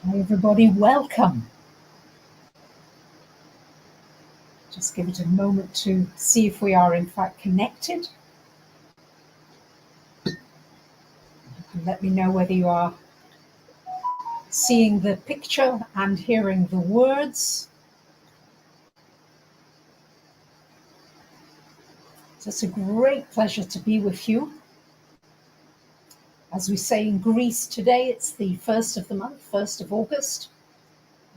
Hi everybody, welcome. Just give it a moment to see if we are in fact connected. And let me know whether you are seeing the picture and hearing the words. So it's a great pleasure to be with you. As we say in Greece today, it's the 1st of the month, 1st of August.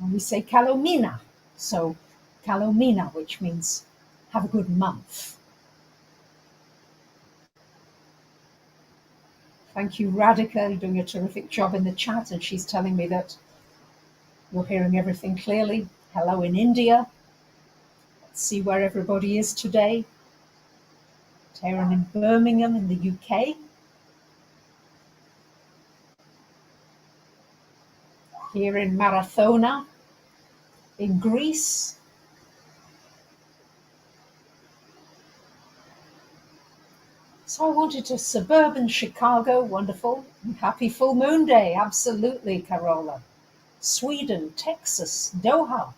And we say Kalomina. So Kalomina, which means have a good month. Thank you, Radhika. You're doing a terrific job in the chat, and she's telling me that you're hearing everything clearly. Hello in India. Let's see where everybody is today. Taryn in Birmingham in the UK. Here in Marathona in Greece. So I wanted to suburban Chicago, wonderful. Happy full moon day, absolutely, Carola. Sweden, Texas, Doha.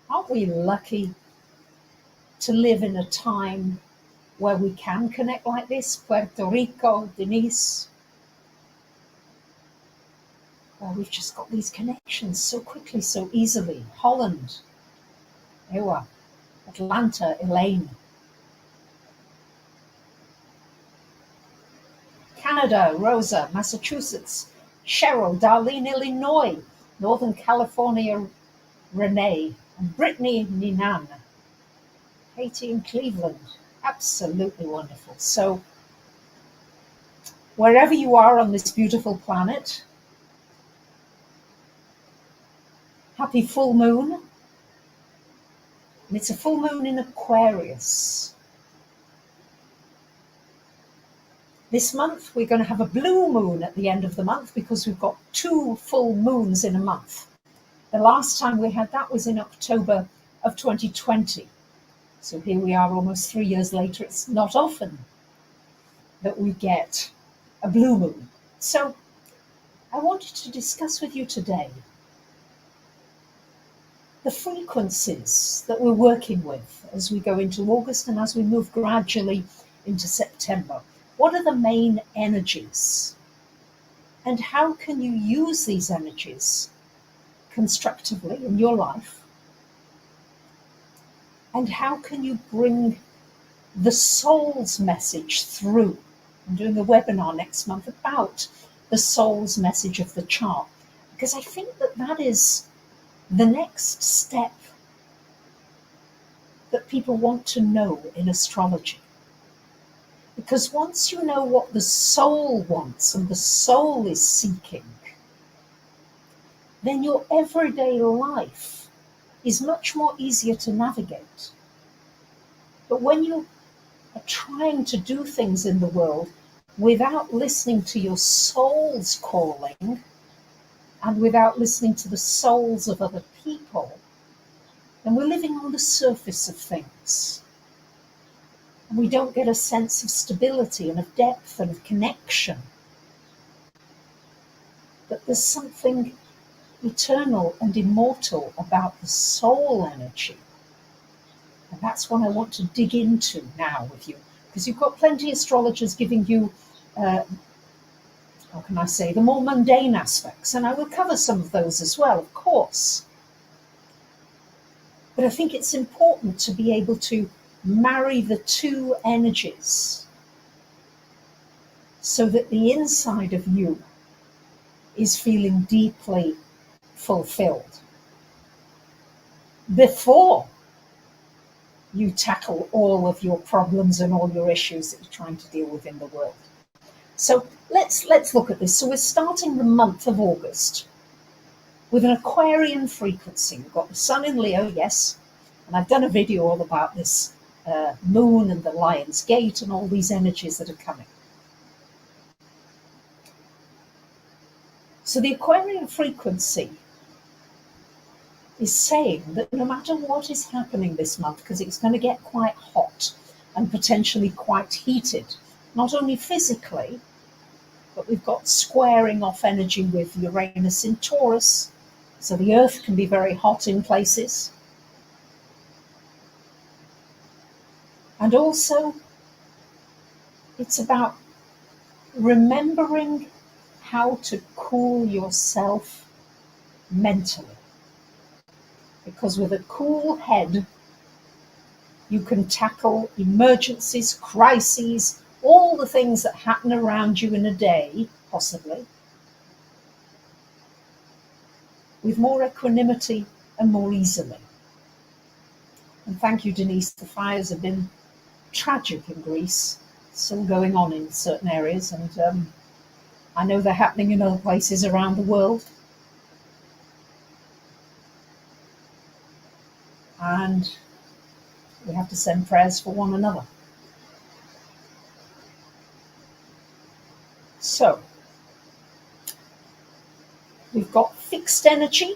Aren't we lucky to live in a time where we can connect like this? Puerto Rico, Denise. We've just got these connections so quickly, so easily. Holland, Ewa, Atlanta, Elaine. Canada, Rosa, Massachusetts, Cheryl, Darlene, Illinois, Northern California, Renee, and Brittany, Ninan, Katie in Cleveland. Absolutely wonderful. So wherever you are on this beautiful planet, happy full moon. And it's a full moon in Aquarius. This month, we're going to have a blue moon at the end of the month because we've got 2 full moons in a month. The last time we had that was in October of 2020. So here we are almost 3 years later. It's not often that we get a blue moon. So I wanted to discuss with you today the frequencies that we're working with as we go into August and as we move gradually into September. What are the main energies? And how can you use these energies constructively in your life? And how can you bring the soul's message through? I'm doing a webinar next month about the soul's message of the chart, because I think that that is the next step that people want to know in astrology. Because once you know what the soul wants and the soul is seeking, then your everyday life is much more easier to navigate. But when you are trying to do things in the world without listening to your soul's calling and without listening to the souls of other people, then we're living on the surface of things. And we don't get a sense of stability and of depth and of connection. But there's something eternal and immortal about the soul energy. And that's what I want to dig into now with you, because you've got plenty of astrologers giving you, how can I say, the more mundane aspects. And I will cover some of those as well, of course. But I think it's important to be able to marry the two energies so that the inside of you is feeling deeply fulfilled before you tackle all of your problems and all your issues that you're trying to deal with in the world. So let's look at this. So we're starting the month of August with an Aquarian frequency. We've got the sun in Leo, yes, and I've done a video all about this moon and the Lion's Gate and all these energies that are coming. So the Aquarian frequency is saying that no matter what is happening this month, because it's going to get quite hot and potentially quite heated, not only physically, but we've got squaring off energy with Uranus in Taurus, so the Earth can be very hot in places. And also, it's about remembering how to cool yourself mentally. Because with a cool head, you can tackle emergencies, crises, all the things that happen around you in a day, possibly, with more equanimity and more easily. And thank you, Denise. The fires have been tragic in Greece, still going on in certain areas, and I know they're happening in other places around the world. And we have to send prayers for one another. So, we've got fixed energy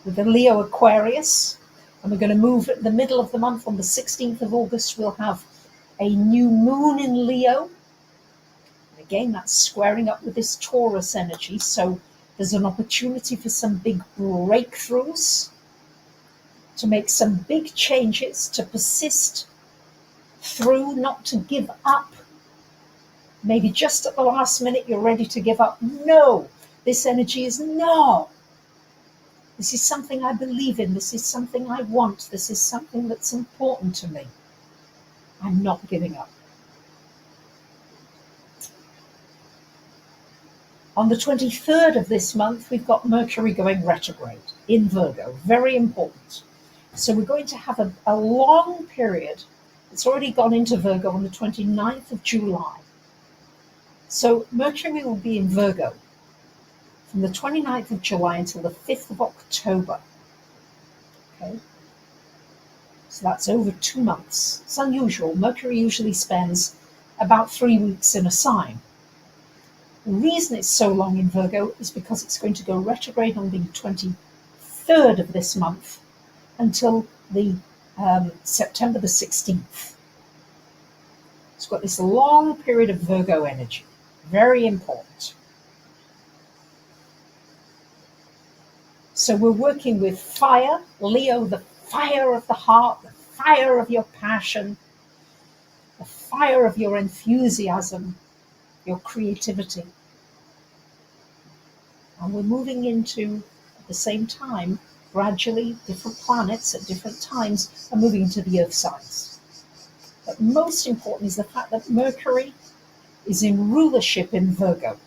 with the Leo Aquarius, and we're going to move at the middle of the month. On the 16th of August, we'll have a new moon in Leo. And again, that's squaring up with this Taurus energy, so there's an opportunity for some big breakthroughs, to make some big changes, to persist through, not to give up. Maybe just at the last minute you're ready to give up. No, this energy is no. This is something I believe in. This is something I want. This is something that's important to me. I'm not giving up. On the 23rd of this month, we've got Mercury going retrograde in Virgo. Very important. So we're going to have a long period. It's already gone into Virgo on the 29th of July. So Mercury will be in Virgo from the 29th of July until the 5th of October. Okay. So that's over 2 months. It's unusual. Mercury usually spends about 3 weeks in a sign. The reason it's so long in Virgo is because it's going to go retrograde on the 23rd of this month until the September the 16th. It's got this long period of Virgo energy. Very important. So we're working with fire, Leo, the fire of the heart, the fire of your passion, the fire of your enthusiasm, your creativity. And we're moving into, at the same time, gradually, different planets at different times are moving into the Earth signs. But most important is the fact that Mercury is in rulership in Virgo.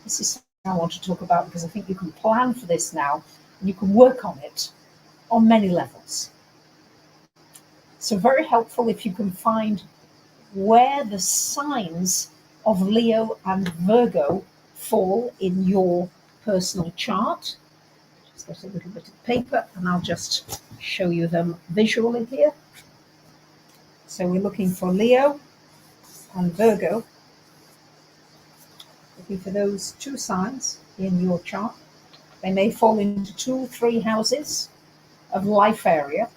This is something I want to talk about because I think you can plan for this now and you can work on it on many levels. So very helpful if you can find where the signs of Leo and Virgo fall in your personal chart. Just get a little bit of paper and I'll just show you them visually here. So we're looking for Leo and Virgo, looking for those two signs in your chart. They may fall into 2, 3 houses of life area.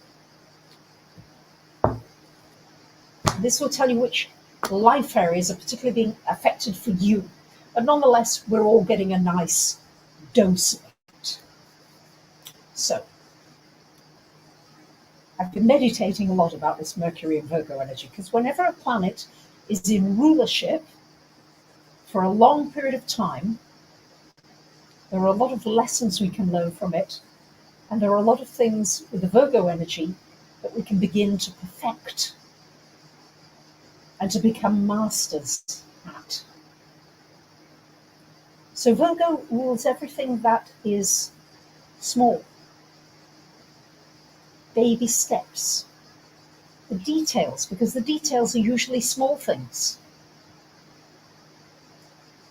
This will tell you which life areas are particularly being affected for you. But nonetheless, we're all getting a nice dose of it. So, I've been meditating a lot about this Mercury and Virgo energy, because whenever a planet is in rulership for a long period of time, there are a lot of lessons we can learn from it, and there are a lot of things with the Virgo energy that we can begin to perfect and to become masters at. So Virgo rules everything that is small, baby steps, the details, because the details are usually small things.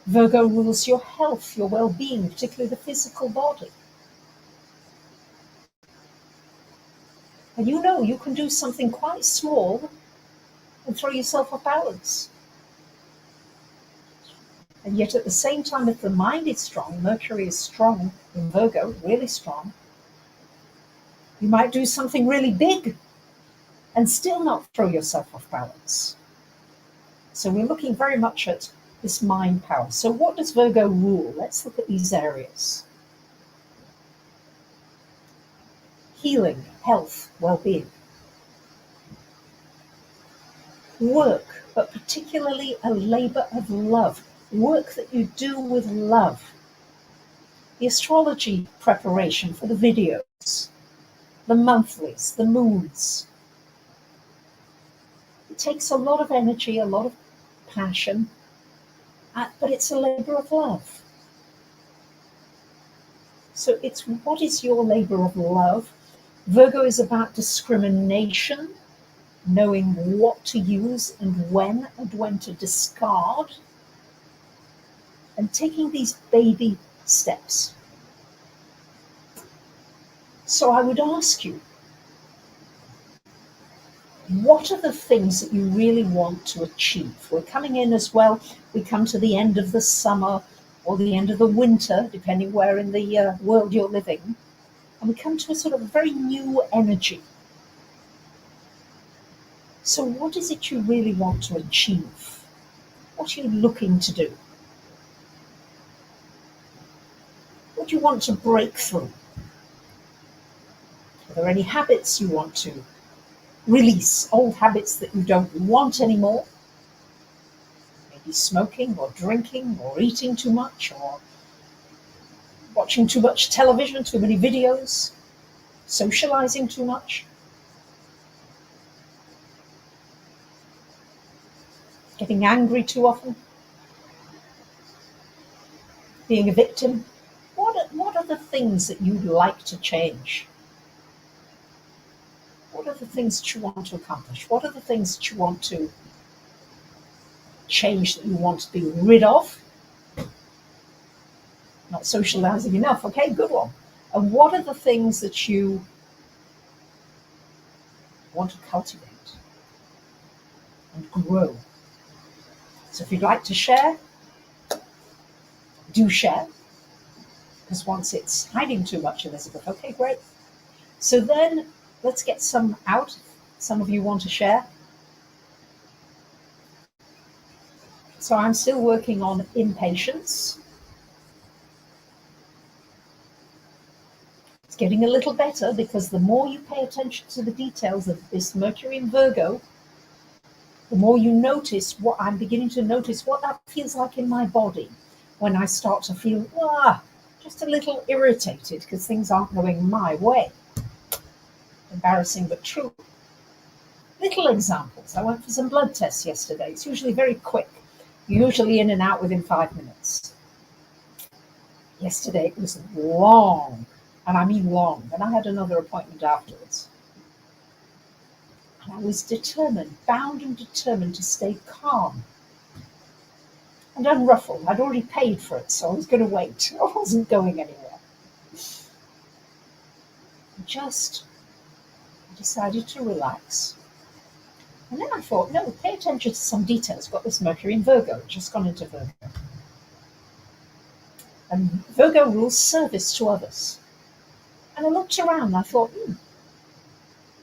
Virgo rules your health, your well-being, particularly the physical body. And you know you can do something quite small and throw yourself off balance. And yet at the same time, if the mind is strong, Mercury is strong in Virgo, really strong, you might do something really big and still not throw yourself off balance. So we're looking very much at this mind power. So what does Virgo rule? Let's look at these areas. Healing, health, well-being. Work, but particularly a labor of love. Work that you do with love. The astrology preparation for the videos, the monthlies, the moons. It takes a lot of energy, a lot of passion, but it's a labor of love. So it's what is your labor of love? Virgo is about discrimination, knowing what to use and when to discard, and taking these baby steps. So I would ask you, what are the things that you really want to achieve? We're coming in as well, we come to the end of the summer or the end of the winter, depending where in the world you're living, and we come to a sort of very new energy. So what is it you really want to achieve? What are you looking to do? What do you want to break through? Are there any habits you want to release? Old habits that you don't want anymore? Maybe smoking or drinking or eating too much or watching too much television, too many videos, socializing too much, getting angry too often, being a victim. What are the things that you'd like to change? What are the things that you want to accomplish? What are the things that you want to change, that you want to be rid of? Not socializing enough. Okay, good one. And what are the things that you want to cultivate and grow? So if you'd like to share, do share. Because once it's hiding too much, Elizabeth, okay, great. So then let's get some out. Some of you want to share. So I'm still working on impatience. It's getting a little better because the more you pay attention to the details of this Mercury in Virgo, the more you notice what I'm beginning to notice what that feels like in my body when I start to feel just a little irritated because things aren't going my way. Embarrassing but true. Little examples. I went for some blood tests yesterday. It's usually very quick. Usually in and out within 5 minutes. Yesterday it was long, and I mean long, and I had another appointment afterwards. And I was determined, bound and determined to stay calm and unruffled. I'd already paid for it, so I was going to wait. I wasn't going anywhere. I decided to relax. And then I thought, no, pay attention to some details. Got this Mercury in Virgo, just gone into Virgo. And Virgo rules service to others. And I looked around and I thought,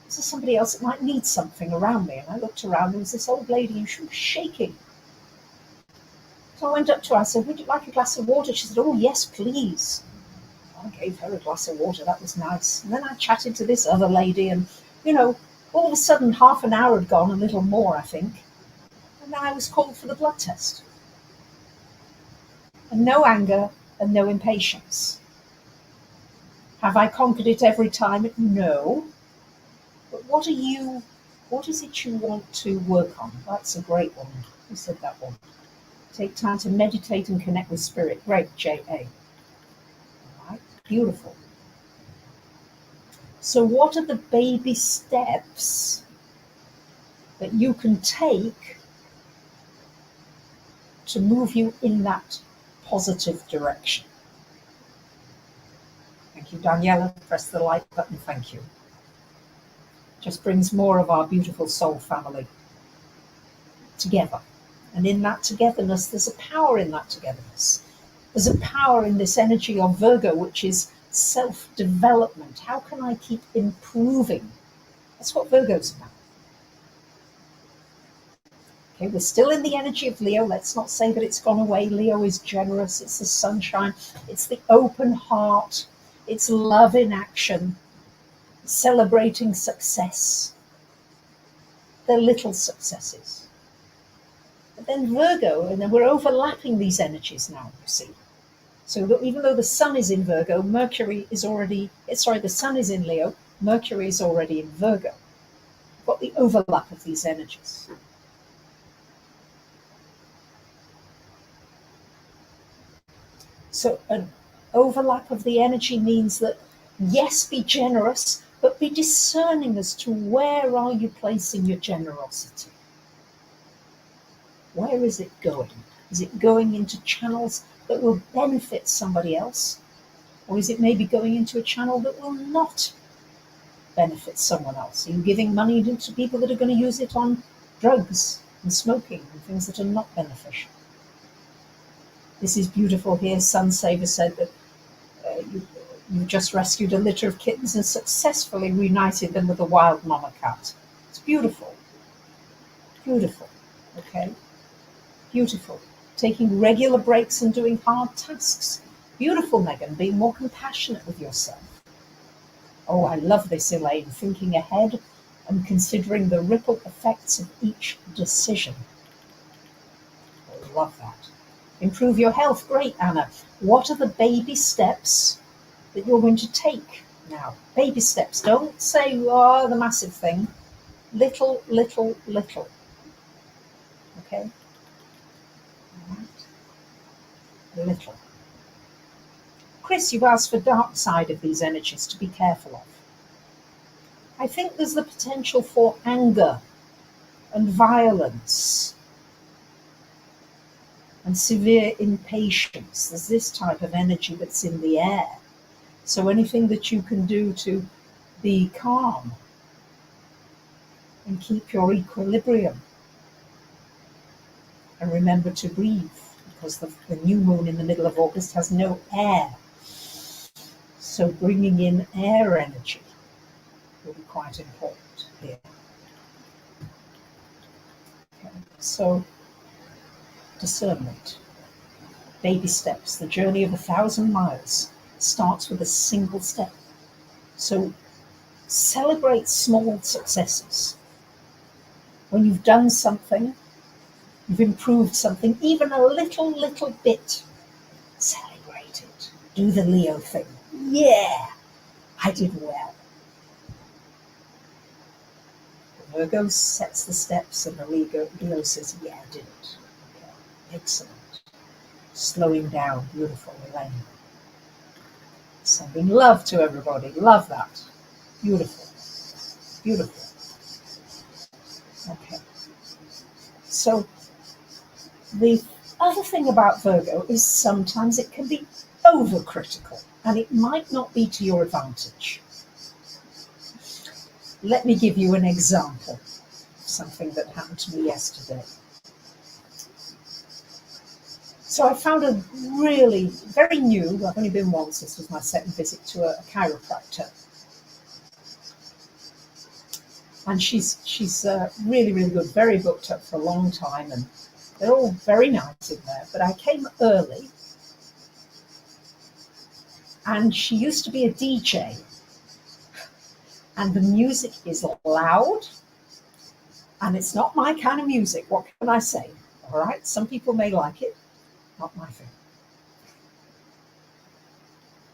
is there somebody else that might need something around me? And I looked around, there was this old lady and she was shaking. So I went up to her, I said, would you like a glass of water? She said, oh, yes, please. I gave her a glass of water, that was nice. And then I chatted to this other lady and, all of a sudden half an hour had gone, a little more, I think. And then I was called for the blood test. And no anger and no impatience. Have I conquered it every time? No. But what is it you want to work on? That's a great one. Who said that one? Take time to meditate and connect with spirit. Great, J.A. All right, beautiful. So what are the baby steps that you can take to move you in that positive direction? Thank you, Daniela. Press the like button. Thank you. Just brings more of our beautiful soul family together. And in that togetherness, there's a power in that togetherness. There's a power in this energy of Virgo, which is self-development. How can I keep improving? That's what Virgo's about. Okay, we're still in the energy of Leo. Let's not say that it's gone away. Leo is generous. It's the sunshine. It's the open heart. It's love in action. Celebrating success. They're little successes. But then Virgo, and then we're overlapping these energies now, you see. So that even though the sun is in Virgo, Mercury is already, the sun is in Leo, Mercury is already in Virgo. We've got the overlap of these energies. So an overlap of the energy means that, yes, be generous, but be discerning as to where are you placing your generosity. Where is it going? Is it going into channels that will benefit somebody else? Or is it maybe going into a channel that will not benefit someone else? Are you giving money to people that are going to use it on drugs and smoking and things that are not beneficial? This is beautiful here. Sunsaver said that you just rescued a litter of kittens and successfully reunited them with a wild mama cat. It's beautiful. Beautiful. Okay? Beautiful. Taking regular breaks and doing hard tasks. Beautiful, Megan. Being more compassionate with yourself. Oh, I love this, Elaine. Thinking ahead and considering the ripple effects of each decision. I love that. Improve your health. Great, Anna. What are the baby steps that you're going to take now? Baby steps. Don't say, oh, the massive thing. Little, little, little. Okay? All right. Little. Chris, you've asked for dark side of these energies to be careful of. I think there's the potential for anger and violence and severe impatience. There's this type of energy that's in the air. So anything that you can do to be calm and keep your equilibrium. And remember to breathe, because the new moon in the middle of August has no air. So bringing in air energy will be quite important here. Okay. So discernment. Baby steps. The journey of 1,000 miles starts with a single step. So celebrate small successes. When you've done something, you've improved something, even a little bit, celebrate it. Do the Leo thing. Yeah, I did well. The Virgo sets the steps and the Leo says, yeah, I did it. Okay. Excellent. Slowing down. Beautiful, Elaine. Sending love to everybody. Love that. Beautiful. Beautiful. Okay. So the other thing about Virgo is sometimes it can be overcritical, and it might not be to your advantage. Let me give you an example of something that happened to me yesterday. So I found a really very new, I've only been once, this was my second visit to a chiropractor. And she's really, really good, very booked up for a long time, and they're all very nice in there. But I came early, and she used to be a DJ, and the music is loud, and it's not my kind of music. What can I say? All right, some people may like it, not my thing.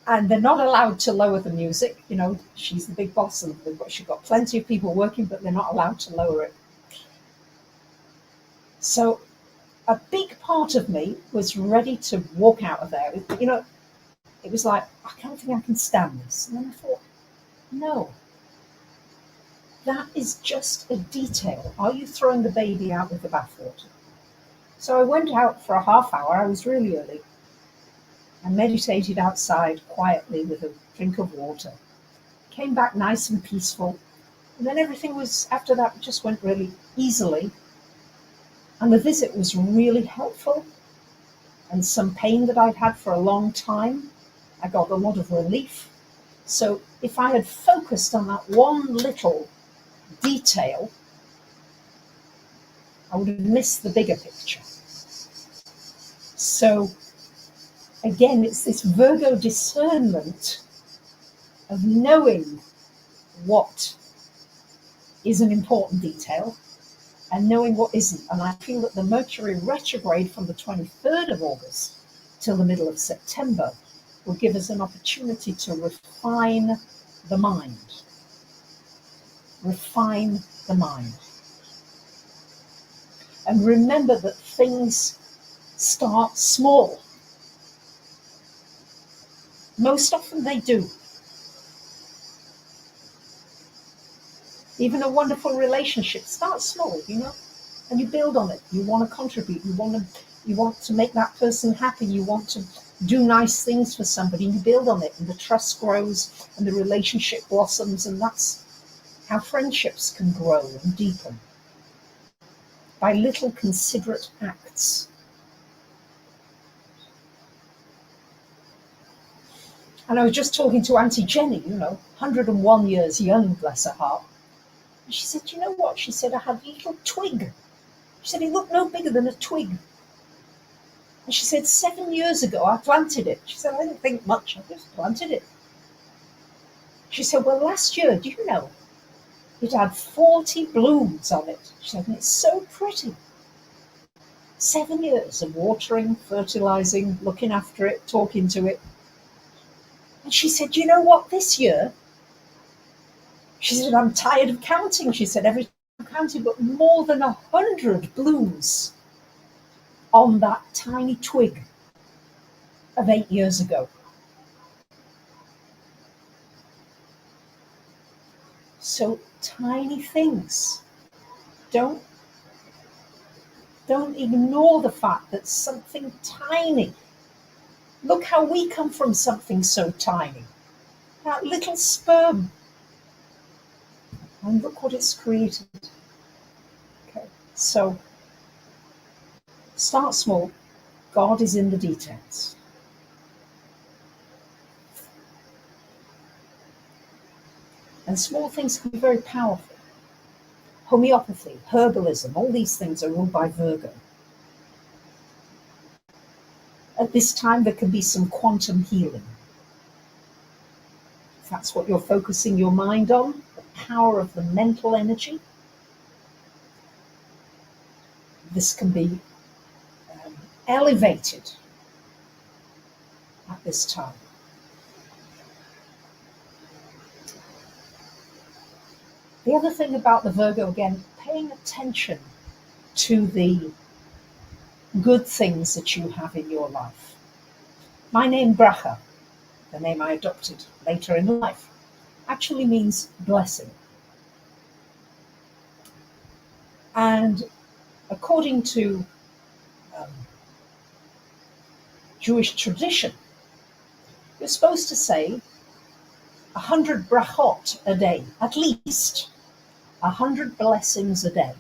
And they're not allowed to lower the music. You know, she's the big boss, and she's got plenty of people working, but they're not allowed to lower it. So a big part of me was ready to walk out of there. You know, it was like, I don't think I can stand this. And then I thought, no, that is just a detail. Are you throwing the baby out with the bathwater? So I went out for a half hour. I was really early. I meditated outside quietly with a drink of water. Came back nice and peaceful. And then everything was, after that, just went really easily. And the visit was really helpful. And some pain that I'd had for a long time, I got a lot of relief. So if I had focused on that one little detail, I would have missed the bigger picture. So again, it's this Virgo discernment of knowing what is an important detail and knowing what isn't. And I feel that the Mercury retrograde from the 23rd of August till the middle of September will give us an opportunity to refine the mind. Refine the mind. And remember that things start small. Most often they do. Even a wonderful relationship starts small, and you build on it. You want to contribute. You want to make that person happy. You want to do nice things for somebody. You build on it, and the trust grows, and the relationship blossoms, and that's how friendships can grow and deepen, by little considerate acts. And I was just talking to Auntie Jenny, 101 years young, bless her heart. And she said, you know what? She said, I had a little twig. She said, it looked no bigger than a twig. And she said, 7 years ago, I planted it. She said, I didn't think much. I just planted it. She said, well, last year, do you know, it had 40 blooms on it. She said, and it's so pretty. 7 years of watering, fertilizing, looking after it, talking to it. And she said, you know what, this year, she said, I'm tired of counting. She said, every time I'm counting, but more than 100 blooms on that tiny twig of 8 years ago. So tiny things. Don't ignore the fact that something tiny. Look how we come from something so tiny. That little sperm. And look what it's created. Okay, so start small. God is in the details. And small things can be very powerful. Homeopathy, herbalism, all these things are ruled by Virgo. At this time, there can be some quantum healing. If that's what you're focusing your mind on, the power of the mental energy, this can be elevated at this time. The other thing about the Virgo, again, paying attention to the good things that you have in your life. My name, Bracha, the name I adopted later in life, actually means blessing. And according to Jewish tradition, you're supposed to say 100 brachot a day, at least 100 blessings a day.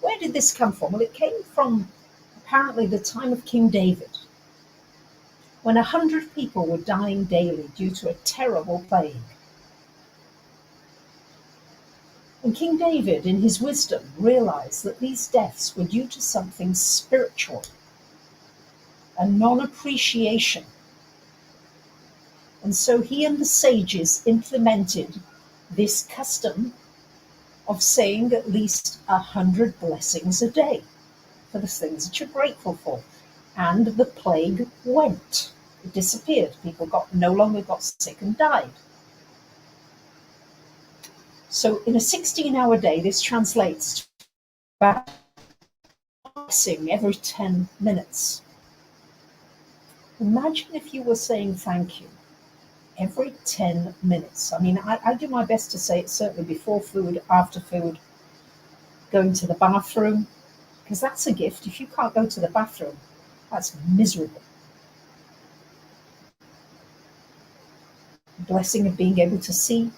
Where did this come from? Well, it came from apparently the time of King David, when 100 people were dying daily due to a terrible plague. And King David, in his wisdom, realized that these deaths were due to something spiritual, a non-appreciation. And so he and the sages implemented this custom of saying at least 100 blessings a day for the things that you're grateful for. And the plague went. It disappeared. People no longer got sick and died. So in a 16-hour day, this translates to about blessing every 10 minutes. Imagine if you were saying thank you every 10 minutes. I mean, I do my best to say it certainly before food, after food, going to the bathroom, because that's a gift. If you can't go to the bathroom, that's miserable. Blessing of being able to see.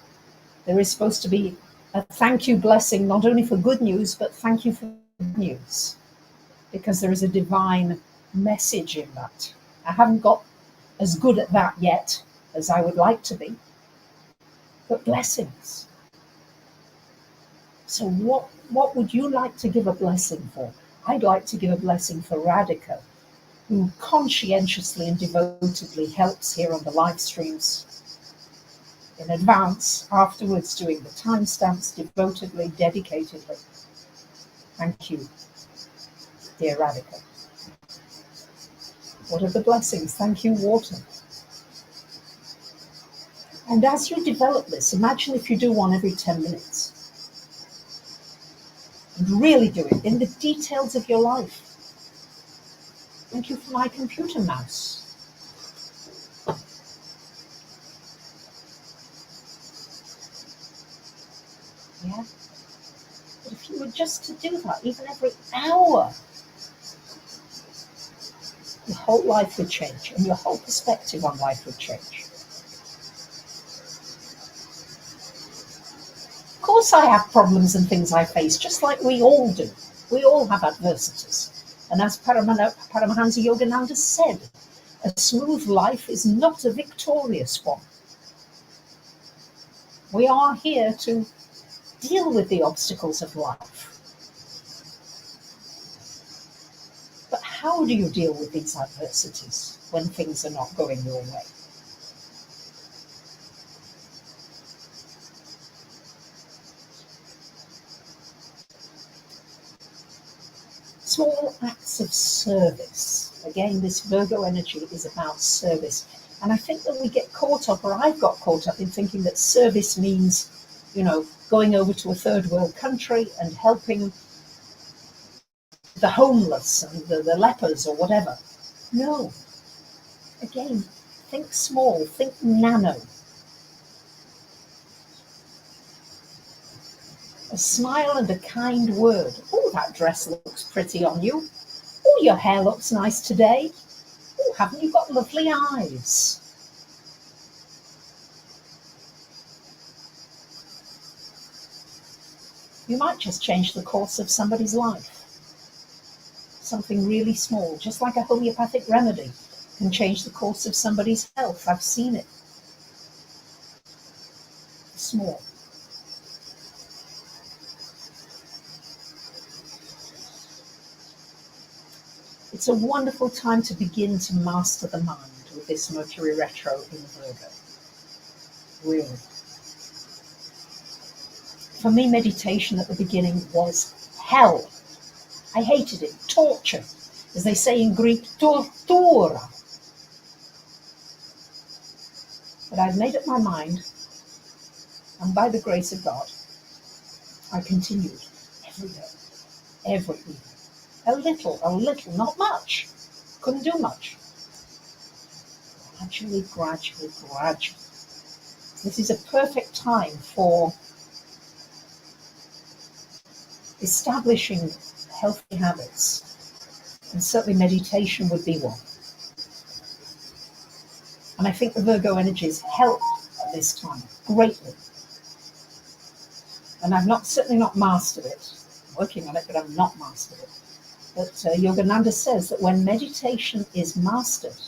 There is supposed to be a thank you blessing, not only for good news, but thank you for good news, because there is a divine message in that. I haven't got as good at that yet as I would like to be, but blessings. So what what would you like to give a blessing for? I'd like to give a blessing for Radhika, who conscientiously and devotedly helps here on the live streams in advance, afterwards doing the timestamps devotedly, dedicatedly. Thank you, dear Radhika. What are the blessings? Thank you, water. And as you develop this, imagine if you do one every 10 minutes. And really do it in the details of your life. Thank you for my computer mouse. Yeah? But if you were just to do that, even every hour, your whole life would change, and your whole perspective on life would change. Of course I have problems and things I face, just like we all do. We all have adversities. And as Paramahansa Yogananda said, a smooth life is not a victorious one. We are here to deal with the obstacles of life. But how do you deal with these adversities when things are not going your way? Small acts of service. Again, this Virgo energy is about service. And I think that we get caught up, or I've got caught up in thinking that service means, going over to a third world country and helping the homeless and the lepers or whatever. No. Again, think small, think nano. A smile and a kind word. Oh, that dress looks pretty on you. Oh, your hair looks nice today. Oh, haven't you got lovely eyes? You might just change the course of somebody's life. Something really small, just like a homeopathic remedy, can change the course of somebody's health. I've seen it. Small. It's a wonderful time to begin to master the mind with this Mercury retro in Virgo. Really. For me, meditation at the beginning was hell. I hated it. Torture. As they say in Greek, tortura. But I've made up my mind, and by the grace of God, I continued every day, every evening. A little, not much. Couldn't do much. Gradually. This is a perfect time for establishing healthy habits, and certainly meditation would be one. And I think the Virgo energies help at this time greatly. And I've certainly not mastered it. I'm working on it, but I've not mastered it. But Yogananda says that when meditation is mastered,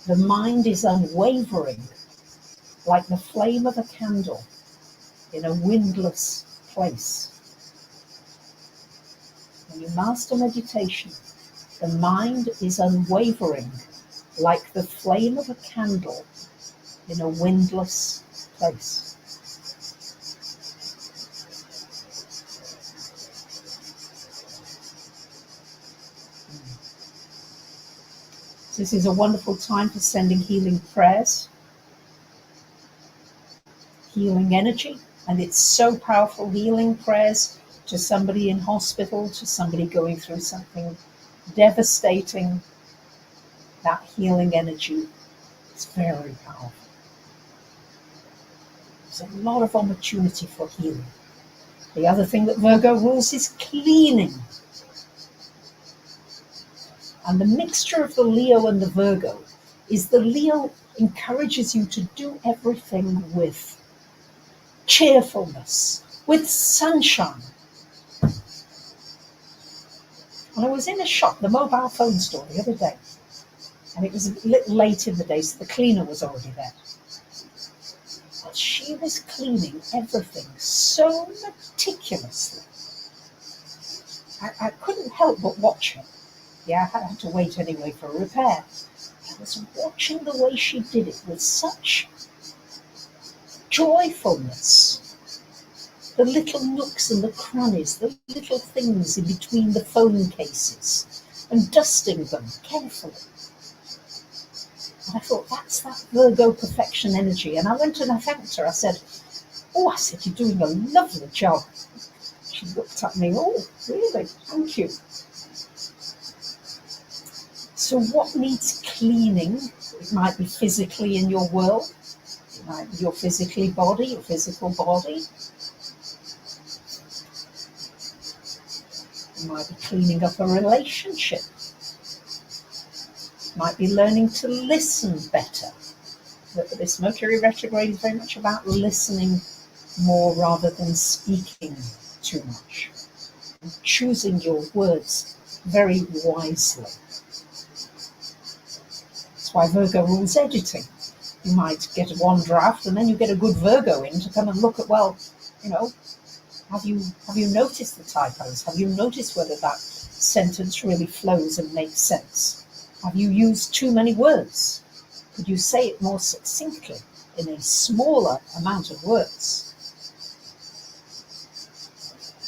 the mind is unwavering, like the flame of a candle in a windless place. When you master meditation, the mind is unwavering, like the flame of a candle in a windless place. This is a wonderful time for sending healing prayers, healing energy, and it's so powerful, healing prayers to somebody in hospital, to somebody going through something devastating. That healing energy is very powerful. There's a lot of opportunity for healing. The other thing that Virgo rules is cleaning. And the mixture of the Leo and the Virgo is the Leo encourages you to do everything with cheerfulness, with sunshine. And I was in a shop, the mobile phone store, the other day, and it was a little late in the day, so the cleaner was already there. But she was cleaning everything so meticulously. I couldn't help but watch her. Yeah, I had to wait anyway for a repair. I was watching the way she did it with such joyfulness. The little nooks and the crannies, the little things in between the phone cases, and dusting them carefully. And I thought, that's that Virgo perfection energy. And I went and I thanked her. I said, I said, you're doing a lovely job. She looked at me, oh, really? Thank you. So what needs cleaning? It might be physically in your world. It might be your physical body. It might be cleaning up a relationship. It might be learning to listen better. This Mercury retrograde is very much about listening more rather than speaking too much. And choosing your words very wisely. That's why Virgo rules editing. You might get one draft and then you get a good Virgo in to come and look at, have you noticed the typos? Have you noticed whether that sentence really flows and makes sense? Have you used too many words? Could you say it more succinctly in a smaller amount of words?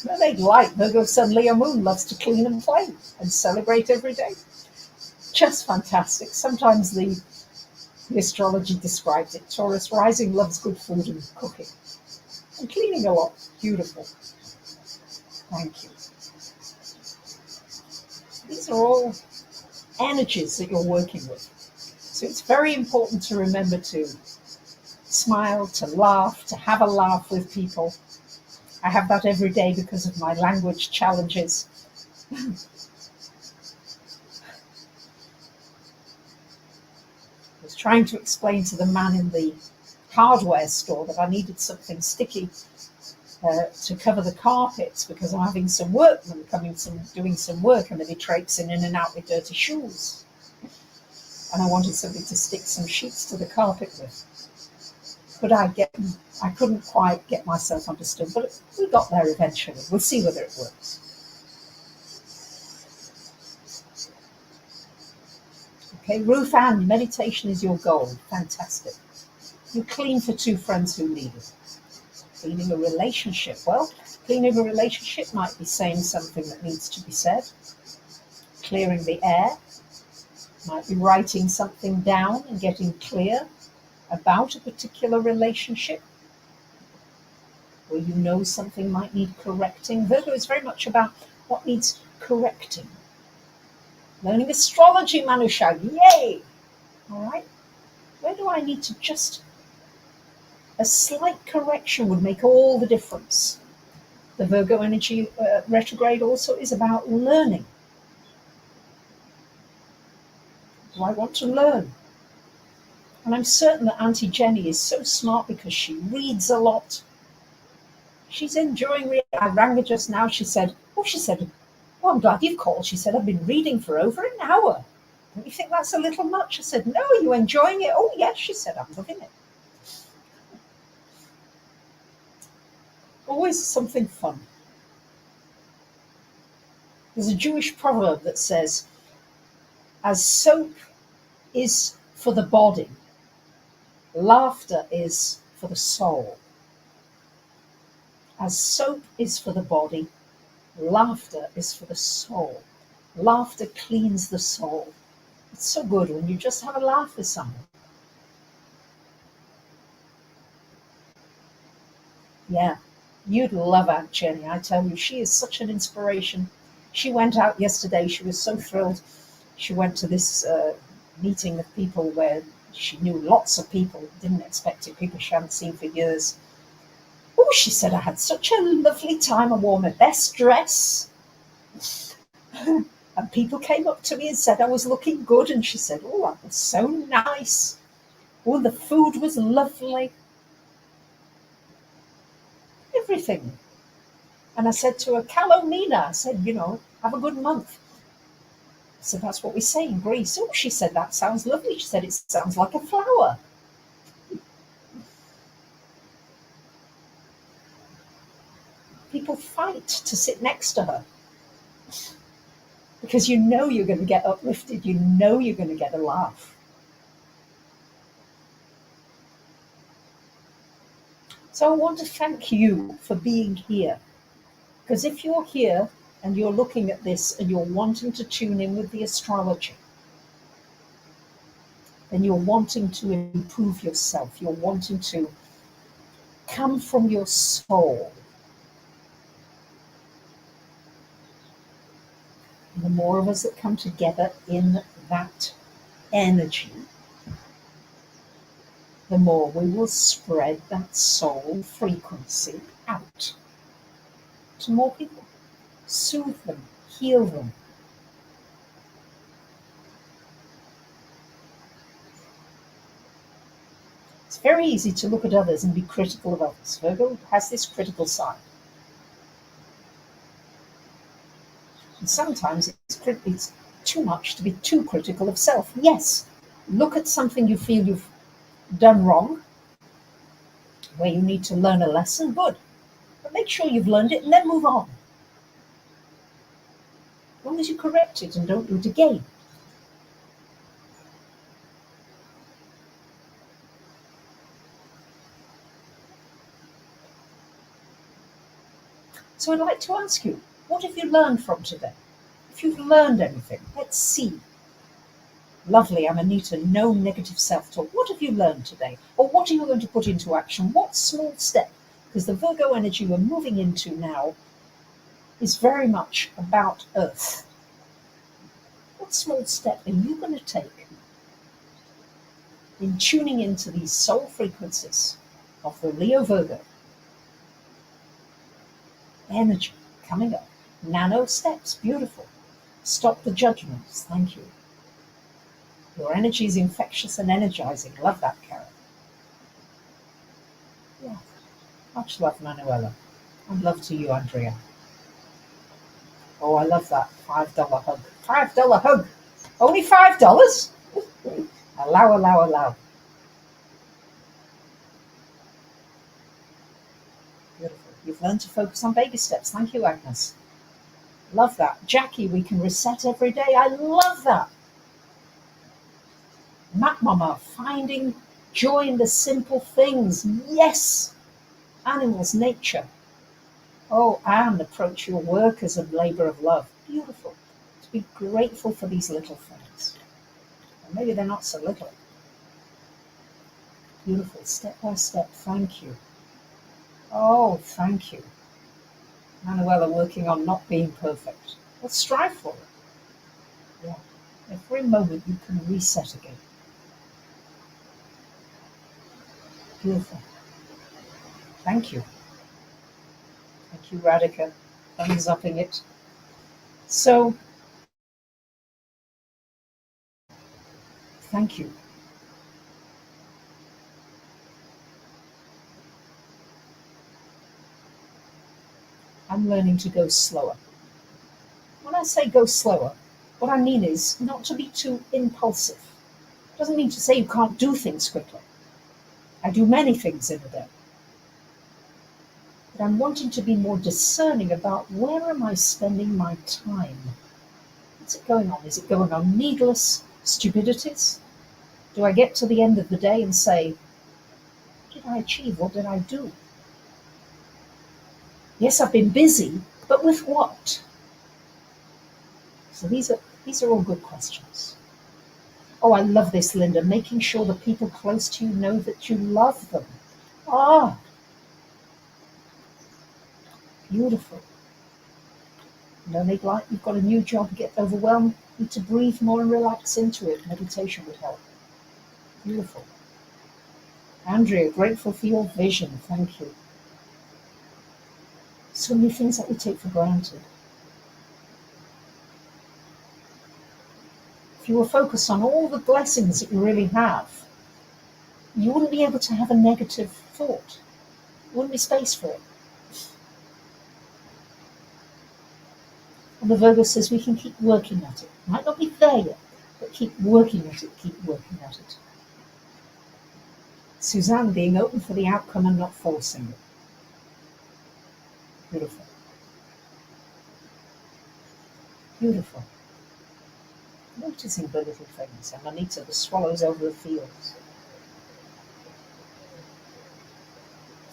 Well, they like Virgo Sun, Leo Moon loves to clean and play and celebrate every day. Just fantastic. Sometimes the astrology describes it. Taurus rising loves good food and cooking. And cleaning a lot. Beautiful. Thank you. These are all energies that you're working with. So it's very important to remember to smile, to laugh, to have a laugh with people. I have that every day because of my language challenges. I was trying to explain to the man in the hardware store that I needed something sticky to cover the carpets because I'm having some workmen doing some work, and they'll be traipsing in and out with dirty shoes. And I wanted something to stick some sheets to the carpet with. But I couldn't quite get myself understood, but we got there eventually. We'll see whether it works. Okay, Ruth Ann, meditation is your goal. Fantastic. You clean for two friends who need it. Cleaning a relationship. Well, cleaning a relationship might be saying something that needs to be said. Clearing the air. Might be writing something down and getting clear about a particular relationship where you know something might need correcting. Virgo is very much about what needs correcting. Learning astrology, Manusha, yay! All right, where do I need to just... A slight correction would make all the difference. The Virgo energy retrograde also is about learning. Do I want to learn? And I'm certain that Auntie Jenny is so smart because she reads a lot. She's enjoying reading. I rang her just now. She said, I'm glad you've called. She said, I've been reading for over an hour. Don't you think that's a little much? I said, no, are you enjoying it? Oh, yes, she said, I'm loving it. Always something fun. There's a Jewish proverb that says, as soap is for the body, laughter is for the soul. As soap is for the body, laughter is for the soul. Laughter cleans the soul. It's so good when you just have a laugh with someone. Yeah, you'd love Aunt Jenny, I tell you. She is such an inspiration. She went out yesterday. She was so thrilled. She went to this meeting of people where she knew lots of people, didn't expect it, people she hadn't seen for years. Oh, she said, I had such a lovely time. I wore my best dress. And people came up to me and said I was looking good. And she said, oh, that was so nice. Oh, the food was lovely. Everything. And I said to her, Kalomina, I said, have a good month. I said, that's what we say in Greece. Oh, she said, that sounds lovely. She said, it sounds like a flower. People fight to sit next to her. because you know you're going to get uplifted, you know you're going to get a laugh. So I want to thank you for being here, because if you're here and you're looking at this and you're wanting to tune in with the astrology, then you're wanting to improve yourself, you're wanting to come from your soul. And the more of us that come together in that energy, the more we will spread that soul frequency out to more people, soothe them, heal them. It's very easy to look at others and be critical of others. Virgo has this critical side. And sometimes it's too much to be too critical of self. Yes, look at something you feel you've done wrong, where you need to learn a lesson, good. But make sure you've learned it and then move on. As long as you correct it and don't do it again. So I'd like to ask you, what have you learned from today? If you've learned anything, let's see. Lovely, I'm Anita, no negative self-talk. What have you learned today? Or what are you going to put into action? What small step? Because the Virgo energy we're moving into now is very much about Earth. What small step are you going to take in tuning into these soul frequencies of the Leo Virgo energy coming up? Nano steps, beautiful. Stop the judgments, thank you. Your energy is infectious and energizing. Love that, Karen. Yeah, much love, Manuela. And love to you, Andrea. Oh, I love that $5 hug. $5 hug. Only $5? Allow. Beautiful. You've learned to focus on baby steps. Thank you, Agnes. Love that. Jackie, we can reset every day. I love that. Mac Mama, finding joy in the simple things. Yes. Animals, nature. Oh, and approach your work as a labor of love. Beautiful. To be grateful for these little things. And maybe they're not so little. Beautiful. Step by step. Thank you. Oh, thank you. Manuela, working on not being perfect. Let's strive for it. Yeah. Every moment you can reset again. Beautiful. Thank you. Thank you, Radhika. Thumbs upping it. So, thank you. I'm learning to go slower. When I say go slower, what I mean is not to be too impulsive. It doesn't mean to say you can't do things quickly. I do many things in a day. But I'm wanting to be more discerning about where am I spending my time? What's it going on? Is it going on needless stupidities? Do I get to the end of the day and say, what did I achieve? What did I do? Yes, I've been busy, but with what? So these are all good questions. Oh, I love this, Linda. Making sure the people close to you know that you love them. Ah, beautiful. No need like you've got a new job, get overwhelmed, need to breathe more and relax into it. Meditation would help. Beautiful. Andrea, grateful for your vision. Thank you. So many things that we take for granted. If you were focused on all the blessings that you really have, you wouldn't be able to have a negative thought. There wouldn't be space for it. And the Virgo says we can keep working at it. Might not be there yet, but keep working at it, keep working at it. Suzanne, being open for the outcome and not forcing it. Beautiful. Beautiful. Noticing the little things. And Anita, the swallows over the fields.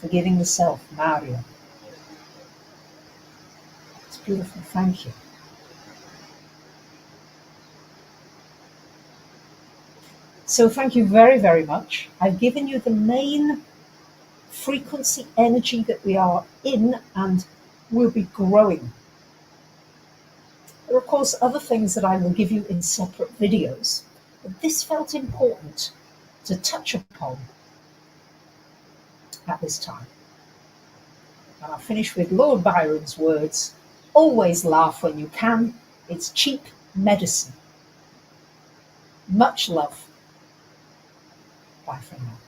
Forgiving the self, Mario. It's beautiful. Thank you. So thank you very, very much. I've given you the main frequency energy that we are in and will be growing. There are, of course, other things that I will give you in separate videos, but this felt important to touch upon at this time. And I'll finish with Lord Byron's words, always laugh when you can, it's cheap medicine. Much love. Bye for now.